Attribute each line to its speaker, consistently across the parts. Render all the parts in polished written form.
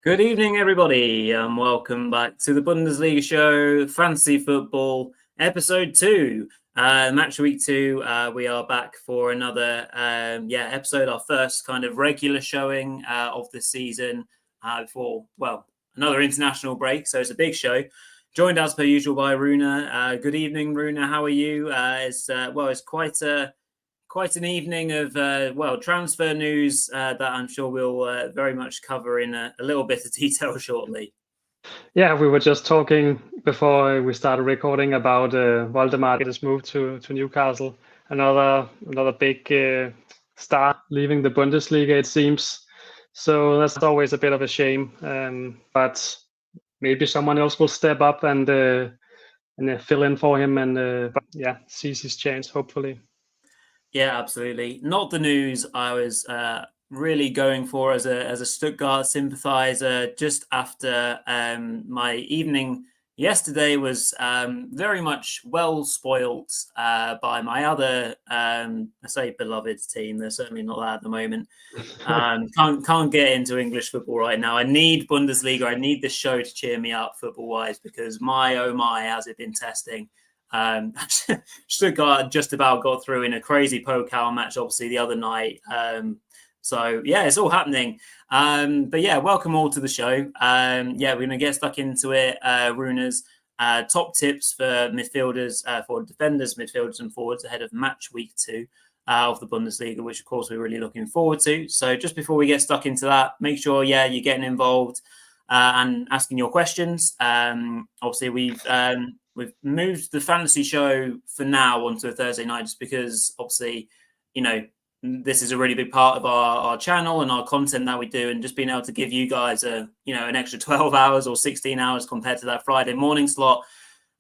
Speaker 1: Good evening, everybody, and welcome back to the Bundesliga show, Fantasy Football, Episode 2. Match Week 2, we are back for another episode, our first kind of regular showing of the season before, another international break, so it's a big show. Joined as per usual by Rune. Good evening, Rune, how are you? It's quite an evening of transfer news that I'm sure we'll very much cover in a little bit of detail shortly.
Speaker 2: Yeah, we were just talking before we started recording about Waldemar's move to Newcastle. Another big star leaving the Bundesliga, it seems. So that's always a bit of a shame. But maybe someone else will step up and fill in for him and seize his chance, hopefully.
Speaker 1: Yeah, absolutely. Not the news I was really going for as a Stuttgart sympathiser. Just after my evening yesterday was very much well spoilt by my other, I say beloved team. They're certainly not that at the moment. Can't get into English football right now. I need Bundesliga. I need this show to cheer me up football-wise because my, oh my, has it been testing. Stuttgart just about got through in a crazy Pokal match, obviously, the other night. So, yeah, it's all happening. But, yeah, welcome all to the show. We're going to get stuck into it. Rune's top tips for midfielders, for defenders, midfielders and forwards ahead of match week 2 of the Bundesliga, which, of course, we're really looking forward to. So just before we get stuck into that, make sure, you're getting involved and asking your questions. Obviously, we've moved the fantasy show for now onto a Thursday night just because, obviously, this is a really big part of our channel and our content that we do, and just being able to give you guys an extra 12 hours or 16 hours compared to that Friday morning slot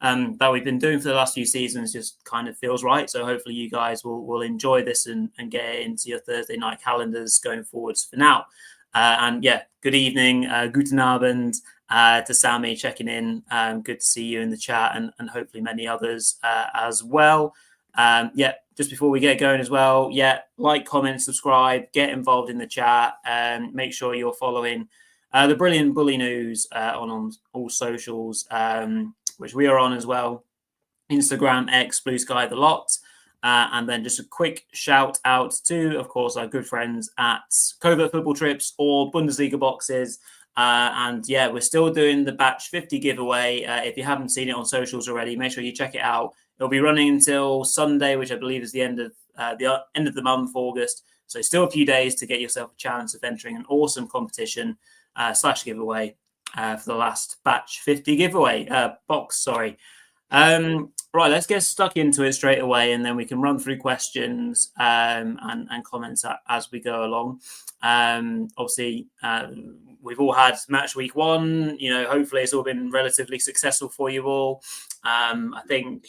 Speaker 1: that we've been doing for the last few seasons just kind of feels right. So hopefully you guys will enjoy this and get into your Thursday night calendars going forwards for now. Good evening, guten Abend to Sammy checking in. Good to see you in the chat and hopefully many others as well. Just before we get going as well, like, comment, subscribe, get involved in the chat, and make sure you're following the brilliant Bulinews on all socials, which we are on as well. Instagram, X, Blue Sky, the lot. And then just a quick shout out to, of course, our good friends at Covert Football Trips or Bundesliga Boxes. We're still doing the Batch 50 giveaway. If you haven't seen it on socials already, make sure you check it out. It'll be running until Sunday, which I believe is the end of the month, August. So still a few days to get yourself a chance of entering an awesome competition / giveaway for the last Batch 50 giveaway box. Sorry. Right, let's get stuck into it straight away, and then we can run through questions and comments as we go along. Obviously, we've all had match week 1. Hopefully it's all been relatively successful for you all. I think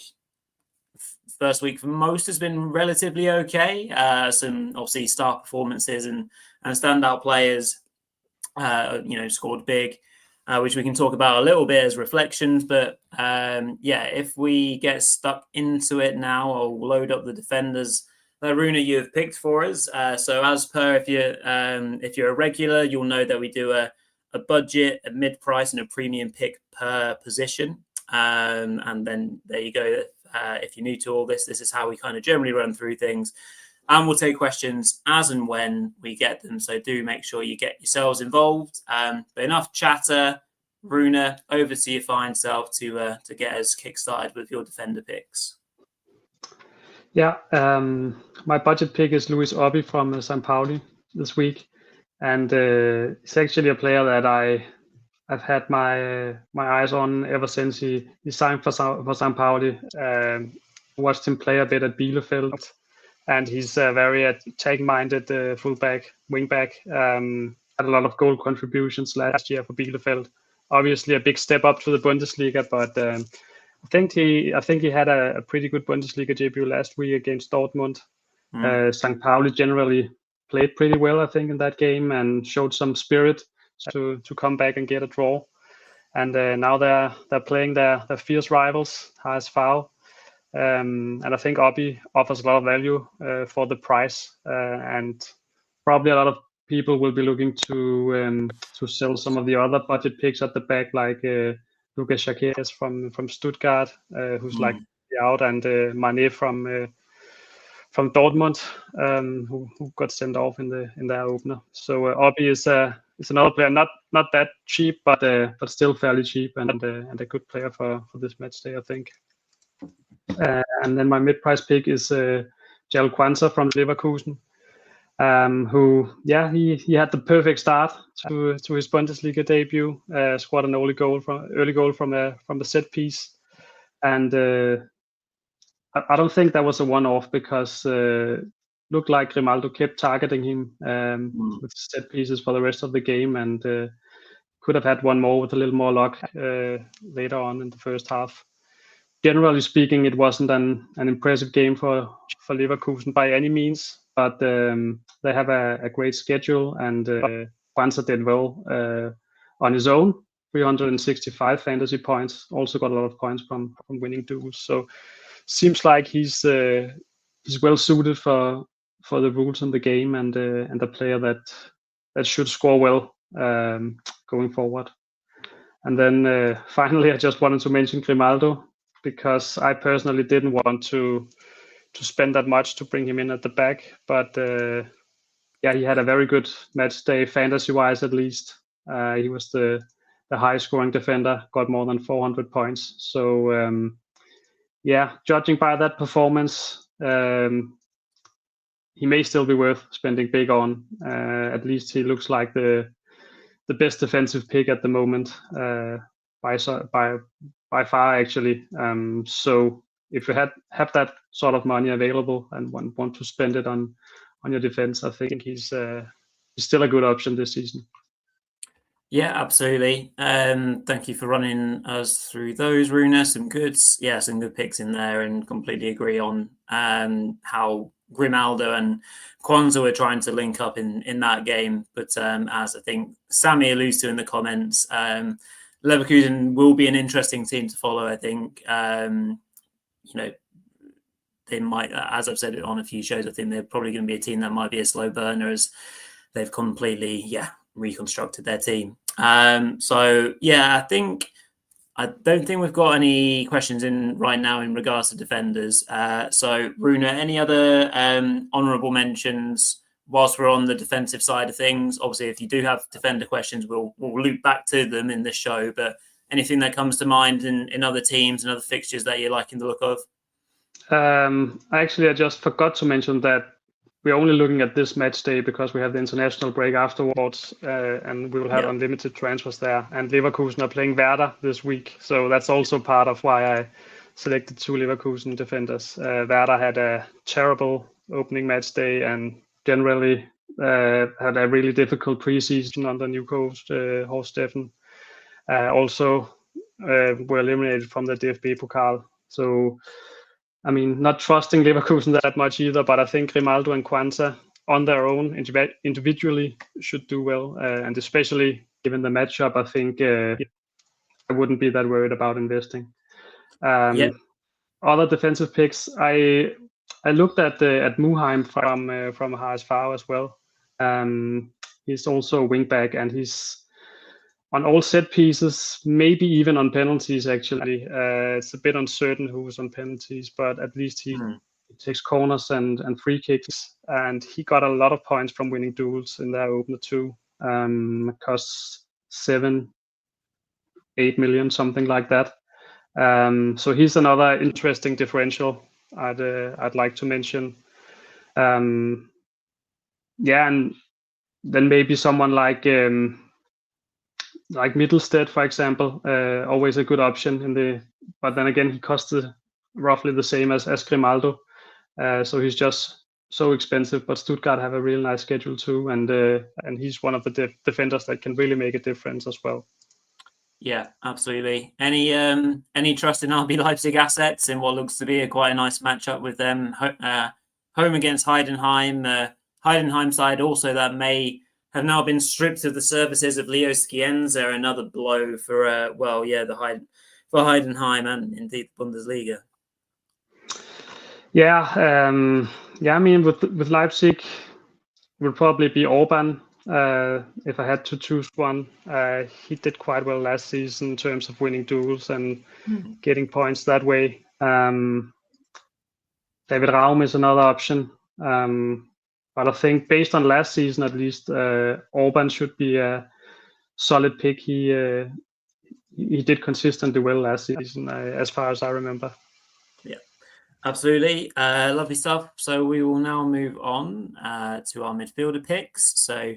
Speaker 1: first week for most has been relatively okay. Some obviously star performances and standout players, scored big. Which we can talk about a little bit as reflections. But if we get stuck into it now, I'll load up the defenders that Rune you have picked for us. So as per, if you're a regular, you'll know that we do a budget, a mid-price, and a premium pick per position. And then there you go. If you're new to all this is how we kind of generally run through things. And we'll take questions as and when we get them. So do make sure you get yourselves involved. But enough chatter. Rune, over to your fine self to get us kickstarted with your defender picks.
Speaker 2: Yeah, my budget pick is Luis Obi from St. Pauli this week. And he's actually a player that I've had my eyes on ever since he signed for St. Pauli. Watched him play a bit at Bielefeld. And he's a very attack-minded wingback. Had a lot of goal contributions last year for Bielefeld. Obviously, a big step up to the Bundesliga, but I think he had a pretty good Bundesliga debut last week against Dortmund. St. Pauli generally played pretty well, I think, in that game and showed some spirit to come back and get a draw. And now they're playing their fierce rivals, HSV. And I think Obi offers a lot of value for the price and probably a lot of people will be looking to sell some of the other budget picks at the back, like Lucas Chaquez from Stuttgart, who's like out, and Mané from Dortmund, who got sent off in their opener. So Obi is another player, not that cheap, but still fairly cheap, and a good player for this match day, I think. And then my mid-price pick is Jal Kwanzaa from Leverkusen, who he had the perfect start to his Bundesliga debut, scored an early goal from a set piece, and I don't think that was a one-off, because looked like Grimaldo kept targeting him with set pieces for the rest of the game, and could have had one more with a little more luck later on in the first half. Generally speaking, it wasn't an impressive game for Leverkusen by any means, but they have a great schedule, and Kwanzaa did well on his own. 365 fantasy points, also got a lot of points from winning duels. So seems like he's well suited for the rules in the game, and a player that should score well going forward. And then finally, I just wanted to mention Grimaldo, because I personally didn't want to spend that much to bring him in at the back, but he had a very good match day, fantasy-wise at least. He was the high-scoring defender, got more than 400 points. So judging by that performance, he may still be worth spending big on. At least he looks like the best defensive pick at the moment, by far, actually. So if you have that sort of money available and want to spend it on your defense, I think he's still a good option this season.
Speaker 1: Yeah, absolutely. Thank you for running us through those, Rune. Some good picks in there, and completely agree on how Grimaldo and Kwanzaa were trying to link up in that game. But as I think Sammy alludes to in the comments, Leverkusen will be an interesting team to follow. I think they might, as I've said it on a few shows, I think they're probably going to be a team that might be a slow burner, as they've completely reconstructed their team. I don't think we've got any questions in right now in regards to defenders. So Rune, any other honourable mentions whilst we're on the defensive side of things? Obviously, if you do have defender questions, we'll loop back to them in this show. But anything that comes to mind in other teams and other fixtures that you're liking the look of?
Speaker 2: Actually, I just forgot to mention that we're only looking at this match day because we have the international break afterwards, and we will have unlimited transfers there. And Leverkusen are playing Werder this week, so that's also part of why I selected two Leverkusen defenders. Werder had a terrible opening match day, and generally had a really difficult preseason under new coach Horst Steffen. Also were eliminated from the DFB Pokal. So, I mean, not trusting Leverkusen that much either, but I think Grimaldo and Kwanzaa on their own individually should do well, and especially given the matchup, I think I wouldn't be that worried about investing. Other defensive picks, I looked at Muheim from HSV as well. He's also a wing back, and he's on all set pieces, maybe even on penalties, actually. It's a bit uncertain who's on penalties, but at least he takes corners and free kicks, and he got a lot of points from winning duels in their opener too. Costs 7-8 million, something like that. So he's another interesting differential I'd like to mention. And then maybe someone like Mittelstedt, for example, always a good option but then again, he costs roughly the same as Grimaldo, so he's just so expensive. But Stuttgart have a really nice schedule too, and he's one of the defenders that can really make a difference as well.
Speaker 1: Yeah, absolutely. Any trust in RB Leipzig assets in what looks to be quite a nice matchup with them home against Heidenheim? Heidenheim side also that may have now been stripped of the services of Leo Scienza, another blow for Heidenheim and indeed Bundesliga. I mean, with Leipzig, will probably be Orban
Speaker 2: If I had to choose one, he did quite well last season in terms of winning duels and getting points that way. David Raum is another option. But I think based on last season, at least, Orban should be a solid pick. He did consistently well last season, as far as I remember.
Speaker 1: Yeah, absolutely. Lovely stuff. So we will now move on to our midfielder picks. So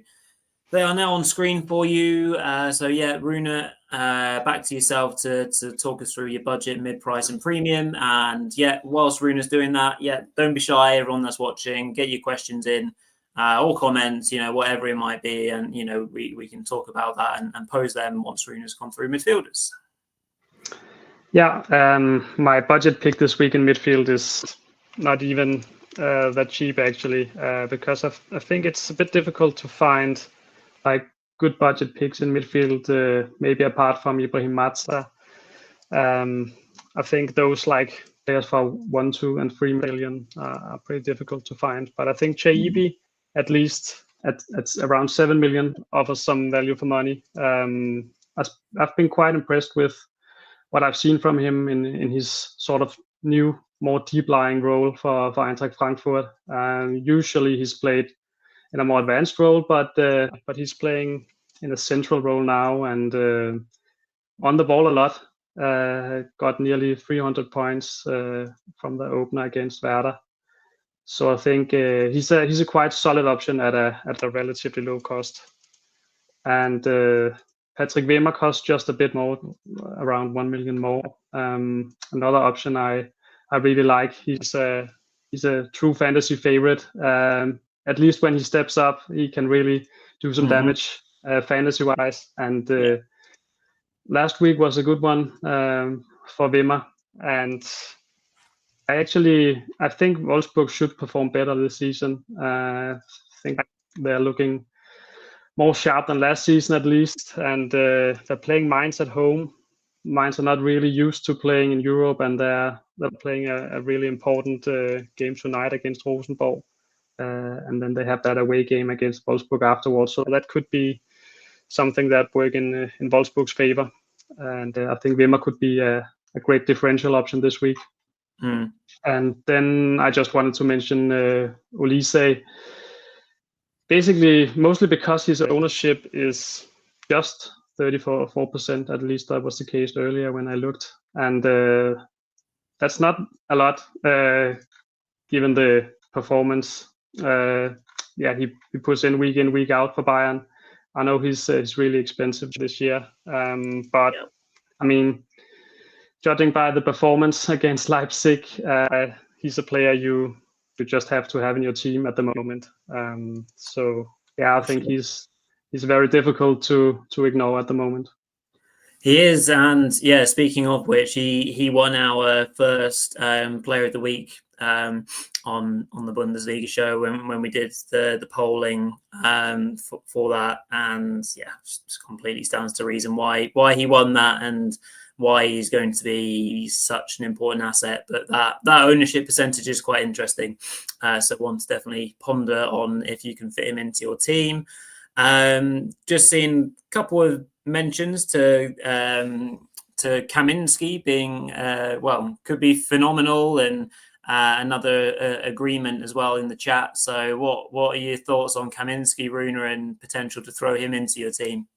Speaker 1: they are now on screen for you. So yeah, Rune, back to yourself to talk us through your budget, mid-price and premium. And yeah, whilst Rune's doing that, yeah, don't be shy, everyone that's watching, get your questions in, or comments, whatever it might be. And, we can talk about that and pose them once Rune's gone through midfielders.
Speaker 2: Yeah, my budget pick this week in midfield is not even that cheap actually, because I think it's a bit difficult to find like good budget picks in midfield, maybe apart from Ibrahim Matza. I think those like players for 1, 2, and 3 million are pretty difficult to find. But I think Chaibi, at least at around 7 million, offers some value for money. I've been quite impressed with what I've seen from him in his sort of new, more deep-lying role for Eintracht Frankfurt. Usually he's played in a more advanced role, but he's playing in a central role now and on the ball a lot. Got nearly 300 points from the opener against Werder. So I think he's a quite solid option at a relatively low cost. And Patrick Wimmer costs just a bit more, around 1 million more. Another option I really like. He's a true fantasy favorite. At least when he steps up, he can really do some damage fantasy-wise. And last week was a good one for Wimmer. And I think Wolfsburg should perform better this season. I think they're looking more sharp than last season at least, and they're playing Mainz at home. Mainz are not really used to playing in Europe, and they're playing a really important game tonight against Rosenborg, and then they have that away game against Wolfsburg afterwards. So that could be something that work in Wolfsburg's favor, and I think Wimmer could be a great differential option this week. And then I just wanted to mention Olise. Basically, mostly because his ownership is just 34%, at least that was the case earlier when I looked. And that's not a lot, given the performance he puts in, week out for Bayern. I know he's really expensive this year. But, I mean, judging by the performance against Leipzig, he's a player you just have to have in your team at the moment. So yeah, I think he's very difficult to ignore at the moment.
Speaker 1: He is, and yeah, speaking of which, he won our first Player of the Week on the Bundesliga show when we did the polling for that, and yeah, just completely stands to reason why he won that and why he's going to be such an important asset. But that ownership percentage is quite interesting. So one to definitely ponder on if you can fit him into your team. Just seen a couple of mentions to Kaminski being, could be phenomenal, and another agreement as well in the chat. So what are your thoughts on Kaminski, Rune, and potential to throw him into your team?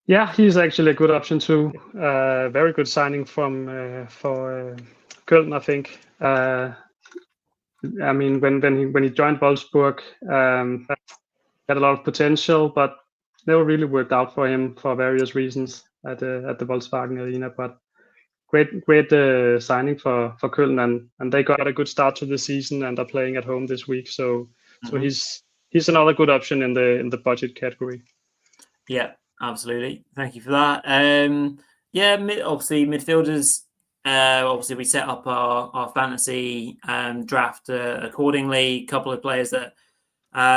Speaker 2: Yeah, he's actually a good option too. Very good signing for Köln, I think. I mean, when he joined Wolfsburg, had a lot of potential, but never really worked out for him for various reasons at the Volkswagen Arena. But great signing for Köln, and they got a good start to the season and are playing at home this week. So he's another good option in the budget category.
Speaker 1: Yeah. Absolutely. Thank you for that. Obviously midfielders, obviously we set up our fantasy draft accordingly. A couple of players that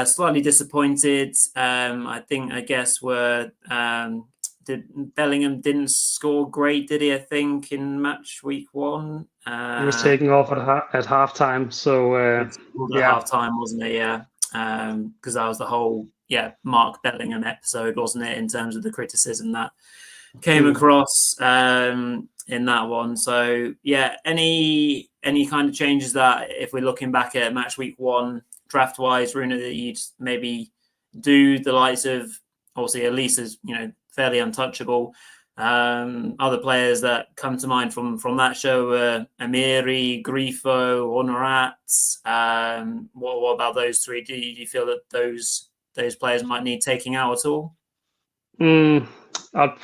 Speaker 1: slightly disappointed. I guess were Bellingham didn't score great, did he? I think in match week 1.
Speaker 2: He was taking off at halftime. So
Speaker 1: halftime, wasn't he? Yeah. because that was the whole Mark Bellingham episode, wasn't it, in terms of the criticism that came across in that one. So any kind of changes that, if we're looking back at match week 1 draft wise, Rune, that you'd maybe do? The likes of, obviously, Elise is fairly untouchable. Other players that come to mind from that show were Amiri, Grifo, Honorat. What about those three? Do you feel that those players might need taking out at all?
Speaker 2: I'd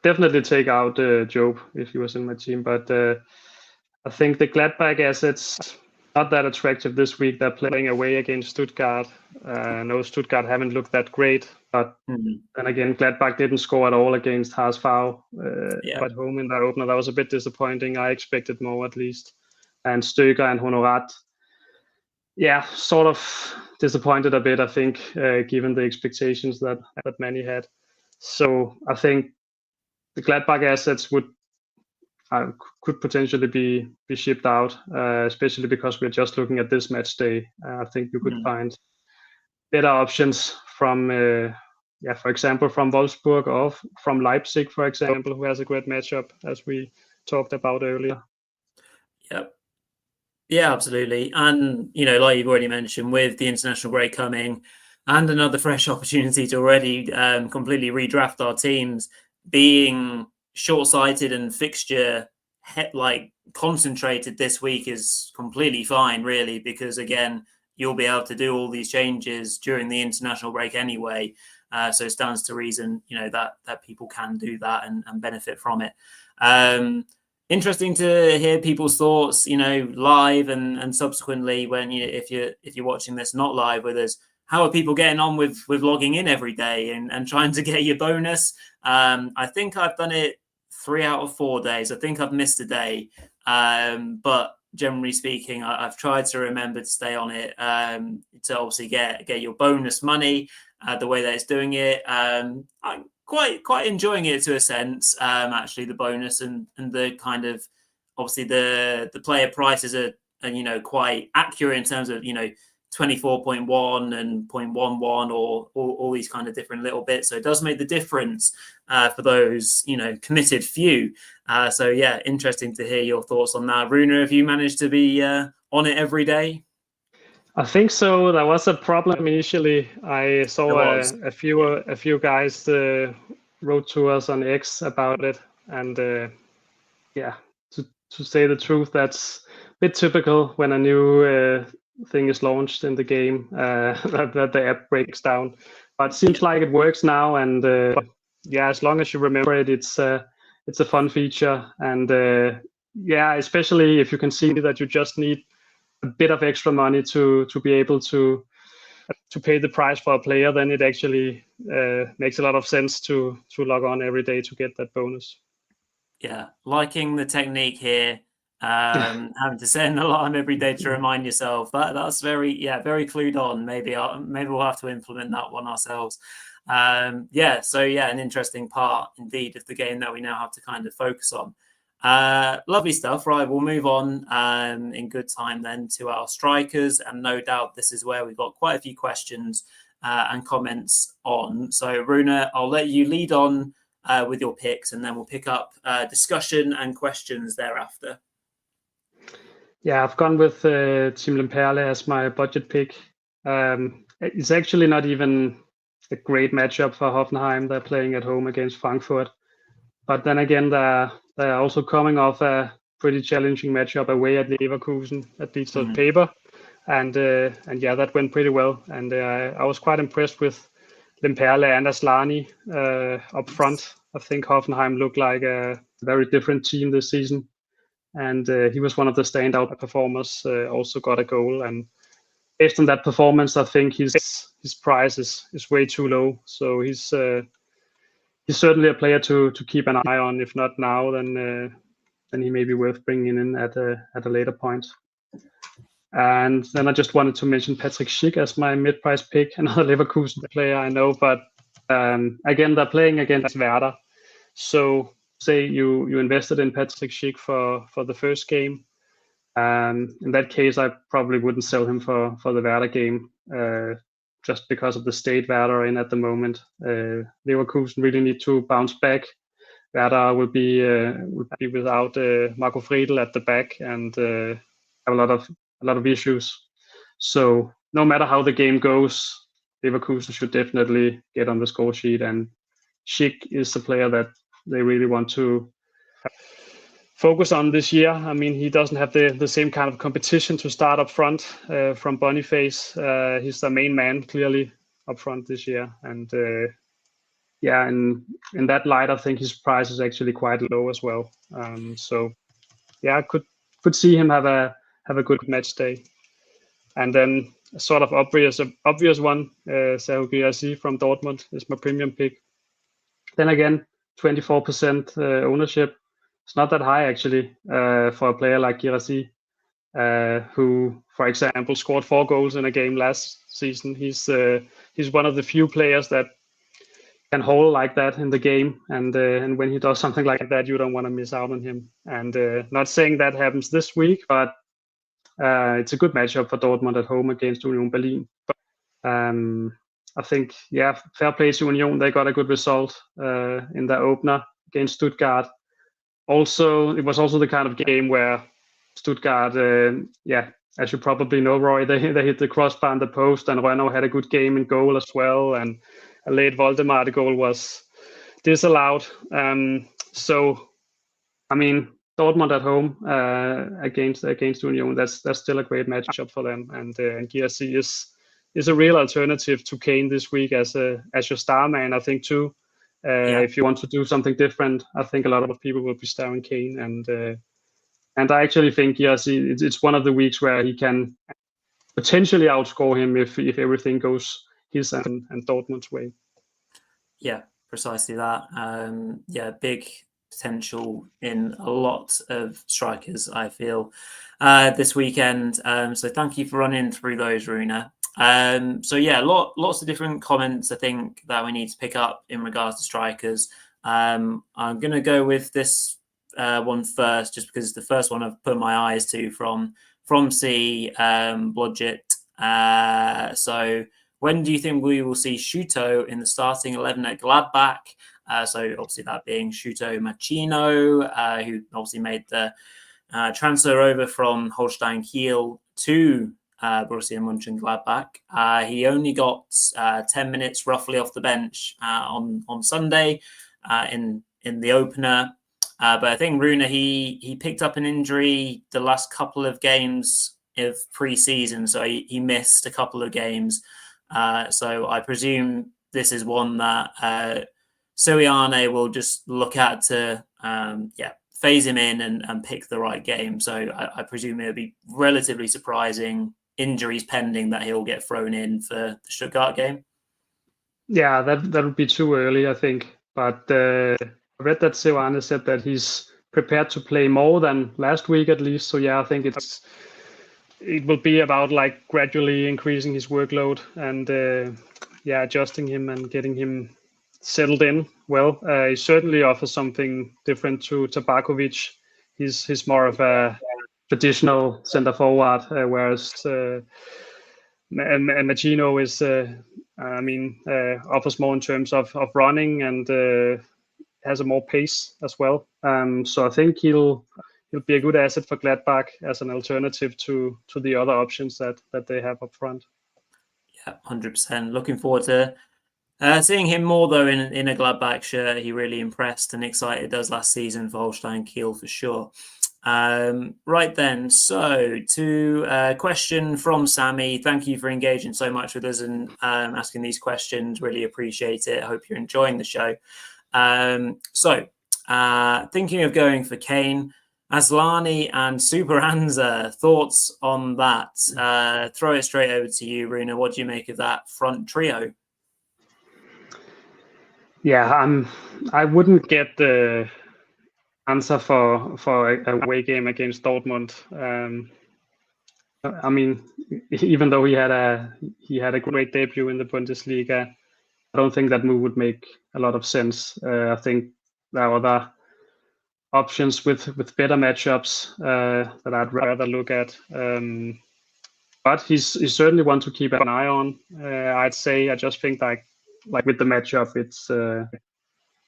Speaker 2: definitely take out Job if he was in my team, but I think the Gladbach assets not that attractive this week. They're playing away against Stuttgart. No, Stuttgart haven't looked that great, but then again, Gladbach didn't score at all against HSV at home in that opener. That was a bit disappointing. I expected more, at least. And Stöger and Honorat, sort of disappointed a bit, I think, given the expectations that many had. So I think the Gladbach assets could potentially be shipped out, especially because we're just looking at this match day. I think you could find better options from, for example, from Wolfsburg or from Leipzig, for example, who has a great matchup, as we talked about earlier.
Speaker 1: Yep. Yeah, absolutely. And, like you've already mentioned, with the international break coming and another fresh opportunity to already completely redraft our teams, being short-sighted and fixture concentrated this week is completely fine, really, because again, you'll be able to do all these changes during the international break anyway. So it stands to reason, that people can do that and benefit from it. Interesting to hear people's thoughts, live and subsequently when if you're watching this not live with us. How are people getting on with logging in every day and trying to get your bonus? I think I've done it 3 out of 4 days. I think I've missed a day, but generally speaking, I've tried to remember to stay on it to obviously get your bonus money the way that it's doing it. I'm quite enjoying it to a sense, actually, the bonus and the kind of, obviously the player prices are quite accurate in terms of 24.1 and 0.11 or all these kind of different little bits. So it does make the difference for those, committed few. So interesting to hear your thoughts on that. Rune, have you managed to be on it every day?
Speaker 2: I think so. That was a problem initially. I saw a few guys wrote to us on X about it, and to say the truth, that's a bit typical when a new thing is launched in the game, that the app breaks down. But it seems like it works now, and as long as you remember it, it's a fun feature, and especially if you can see that you just need a bit of extra money to be able to pay the price for a player, then it actually makes a lot of sense to log on every day to get that bonus.
Speaker 1: Yeah, liking the technique here. Having to set an alarm every day to remind yourself. That's very clued on. Maybe we'll have to implement that one ourselves. An interesting part indeed of the game that we now have to kind of focus on. Lovely stuff. Right, we'll move on in good time then to our strikers, and no doubt this is where we've got quite a few questions and comments on. So Rune, I'll let you lead on with your picks, and then we'll pick up discussion and questions thereafter.
Speaker 2: Yeah, I've gone with Team Lemperle as my budget pick. It's actually not even a great matchup for Hoffenheim. They're playing at home against Frankfurt. But then again, they're also coming off a pretty challenging matchup away at Leverkusen, at least on paper. And that went pretty well. And I was quite impressed with Lemperle and Aslani up front. I think Hoffenheim looked like a very different team this season. And he was one of the standout performers, also got a goal. And based on that performance, I think his price is way too low. So he's certainly a player to keep an eye on. If not now, then he may be worth bringing in at a later point. And then I just wanted to mention Patrick Schick as my mid-price pick, another Leverkusen player I know. But again, they're playing against Werder. So say you invested in Patrick Schick for the first game. In that case, I probably wouldn't sell him for the Werder game. just because of the state Werder are in at the moment. Leverkusen really need to bounce back. Werder will be without Marco Friedl at the back and have a lot of issues. So no matter how the game goes, Leverkusen should definitely get on the score sheet, and Schick is the player that they really want to focus on this year. I mean, he doesn't have the same kind of competition to start up front from Boniface. He's the main man clearly up front this year, and yeah, and in that light, I think his price is actually quite low as well. So yeah, I could see him have a good match day. And then a sort of obvious one, Serhou Guirassy from Dortmund is my premium pick. Then again, 24% ownership. It's not that high actually for a player like Guirassy, who, for example, scored 4 goals in a game last season. He's one of the few players that can hold like that in the game, and when he does something like that, you don't want to miss out on him. And not saying that happens this week, but it's a good matchup for Dortmund at home against Union Berlin. I think, yeah, fair play to Union. They got a good result in their opener against Stuttgart. Also, it was also the kind of game where Stuttgart, as you probably know, Rory, they hit the crossbar and the post, and Renault had a good game in goal as well, and a late Voldemar goal was disallowed. So, I mean, Dortmund at home against Union, that's still a great matchup for them, and Guirassy is a real alternative to Kane this week as your star man, I think too. If you want to do something different, I think a lot of people will be starring Kane, and I actually think Guirassy, it's one of the weeks where he can potentially outscore him if everything goes his and Dortmund's way.
Speaker 1: Yeah, precisely that. Big potential in a lot of strikers, I feel, this weekend. So thank you for running through those, Rune. Lots of different comments I think that we need to pick up in regards to strikers. I'm going to go with this one first, just because it's the first one I've put my eyes to from C Blodgett. So when do you think we will see Shuto in the starting 11 at Gladbach? So obviously that being Shuto Machino, who obviously made the transfer over from Holstein Kiel to Borussia Mönchengladbach. He only got 10 minutes roughly off the bench on Sunday in the opener. But I think Rune, he picked up an injury the last couple of games of pre-season, so he missed a couple of games. So I presume this is one that Sirianni will just look at to phase him in and pick the right game. So I presume it'll be relatively surprising, injuries pending, that he'll get thrown in for the Stuttgart game. Yeah,
Speaker 2: that would be too early, I think. But I read that Sirianni said that he's prepared to play more than last week at least. So yeah, I think it will be about like gradually increasing his workload and adjusting him and getting him settled in well. He certainly offers something different to Tabakovic. He's more of a traditional center forward, whereas Machino is offers more in terms of running and has a more pace as well. So I think he'll be a good asset for Gladbach as an alternative to the other options that they have up front.
Speaker 1: Yeah, 100%. Looking forward to seeing him more, though, in a Gladbach shirt. He really impressed and excited us last season for Holstein Kiel for sure. Right then, so to a question from Sammy. Thank you for engaging so much with us and asking these questions. Really appreciate it. I hope you're enjoying the show. Thinking of going for Kane, Aslani and Superanza. Thoughts on that? Throw it straight over to you, Rune. What do you make of that front trio?
Speaker 2: Yeah, I wouldn't get the answer for a away game against Dortmund. I mean, even though he had a great debut in the Bundesliga, I don't think that move would make a lot of sense. I think there are other options with better matchups that I'd rather look at. but he's certainly one to keep an eye on. I'd say I just think like with the matchup, it's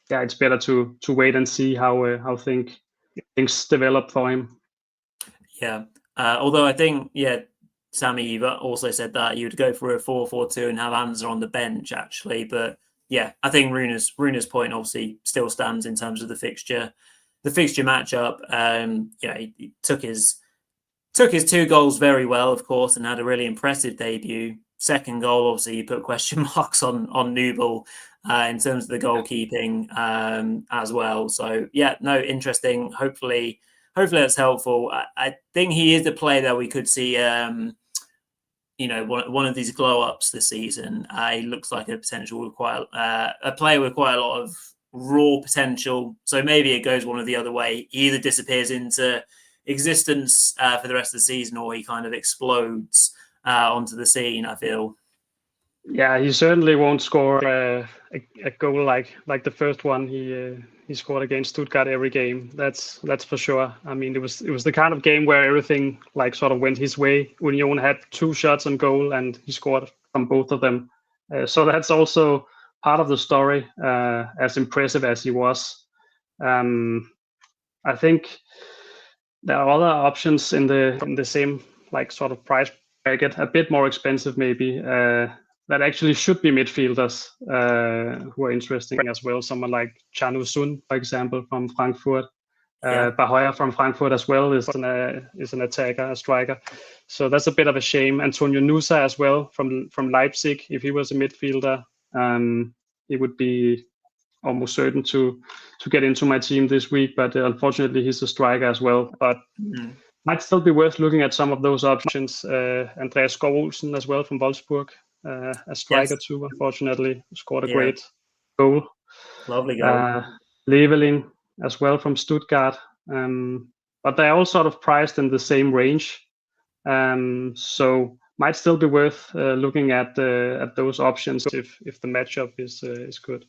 Speaker 2: it's better to wait and see how things develop for him.
Speaker 1: Yeah, although I think Sammy, you've also said that you'd go for a 4-4-2 and have Anza on the bench actually, but yeah, I think Rune's point obviously still stands in terms of the fixture matchup. He took his 2 goals very well, of course, and had a really impressive debut. Second goal, obviously, you put question marks on Nubel in terms of the goalkeeping as well. So yeah, no, interesting. Hopefully that's helpful. I think he is the player that we could see. One of these glow ups this season. He looks like a potential a player with quite a lot of raw potential. So maybe it goes one or the other way. He either disappears into existence for the rest of the season, or he kind of explodes onto the scene, I feel.
Speaker 2: Yeah, he certainly won't score a goal like the first one he scored against Stuttgart every game. That's for sure. I mean, it was the kind of game where everything like sort of went his way. Union had 2 shots on goal and he scored from both of them. So that's also part of the story. As impressive as he was, I think there are other options in the same like sort of price bracket, a bit more expensive maybe. That actually should be midfielders who are interesting as well. Someone like Chanu Sun, for example, from Frankfurt. Bahoya from Frankfurt as well is an attacker, a striker. So that's a bit of a shame. Antonio Nusa as well from Leipzig. If he was a midfielder, he would be almost certain to get into my team this week. But unfortunately, he's a striker as well. But might still be worth looking at some of those options. Andreas Skov-Olsen as well from Wolfsburg. A striker too, unfortunately, scored a great goal.
Speaker 1: Lovely goal.
Speaker 2: Levelin as well from Stuttgart. But they're all sort of priced in the same range. So might still be worth looking at those options if the matchup is good.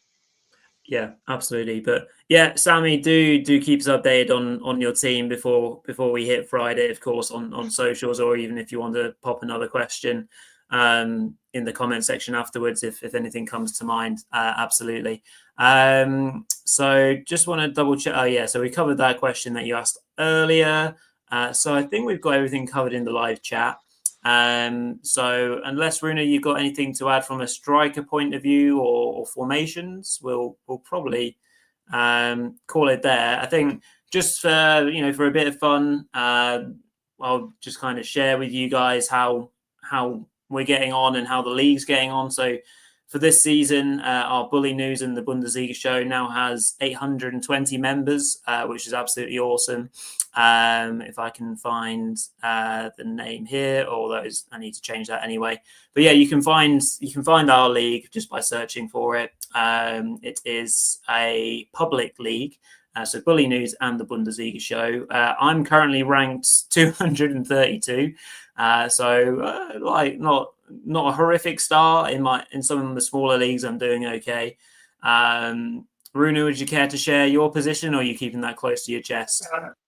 Speaker 1: Yeah, absolutely. But yeah, Sammy, do keep us updated on your team before we hit Friday, of course, on socials, or even if you want to pop another question in the comment section afterwards, if anything comes to mind. Absolutely. So just want to double check. So we covered that question that you asked earlier. So I think we've got everything covered in the live chat. So unless Rune, you've got anything to add from a striker point of view or formations, we'll probably call it there. I think just for a bit of fun, I'll just kind of share with you guys how we're getting on and how the league's getting on. So for this season, our Bulinews and the Bundesliga show now has 820 members, which is absolutely awesome. If I can find the name here, although I need to change that anyway. But yeah, you can find our league just by searching for it. It is a public league. So Bulinews and the Bundesliga show. I'm currently ranked 232. Like not a horrific start in some of the smaller leagues. I'm doing okay. Rune, would you care to share your position, or are you keeping that close to your chest?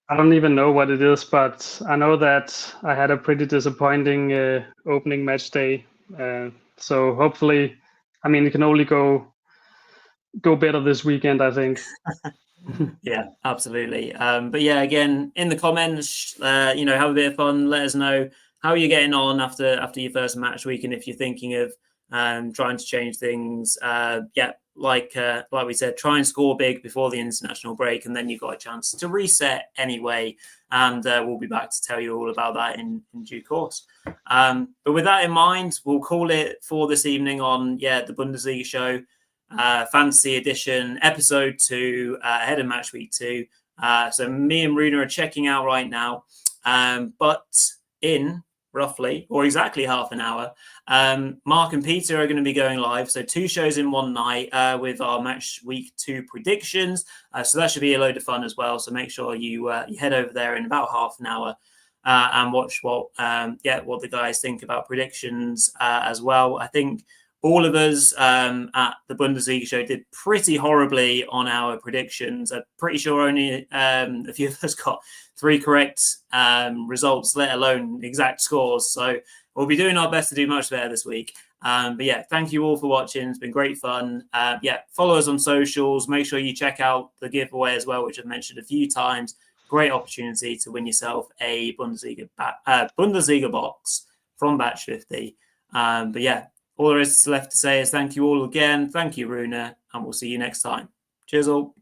Speaker 2: I don't even know what it is, but I know that I had a pretty disappointing opening match day. So hopefully, I mean, it can only go better this weekend, I think.
Speaker 1: Yeah, absolutely. But yeah, again, in the comments, have a bit of fun. Let us know how you're getting on after your first match week, and if you're thinking of trying to change things. Like we said, try and score big before the international break, and then you've got a chance to reset anyway. And we'll be back to tell you all about that in due course. But with that in mind, we'll call it for this evening on the Bundesliga show. Fantasy edition, episode 2, ahead of match week 2. So me and Rune are checking out right now. But in roughly or exactly half an hour, Mark and Peter are going to be going live. So 2 shows in one night with our match week 2 predictions. So that should be a load of fun as well. So make sure you head over there in about half an hour and watch what the guys think about predictions as well. I think all of us at the Bundesliga show did pretty horribly on our predictions. I'm pretty sure only a few of us got 3 correct results, let alone exact scores. So we'll be doing our best to do much better this week. But yeah, thank you all for watching. It's been great fun. Follow us on socials. Make sure you check out the giveaway as well, which I've mentioned a few times. Great opportunity to win yourself a Bundesliga box from Batch 50. But yeah, all there is left to say is thank you all again. Thank you, Rune, and we'll see you next time. Cheers all.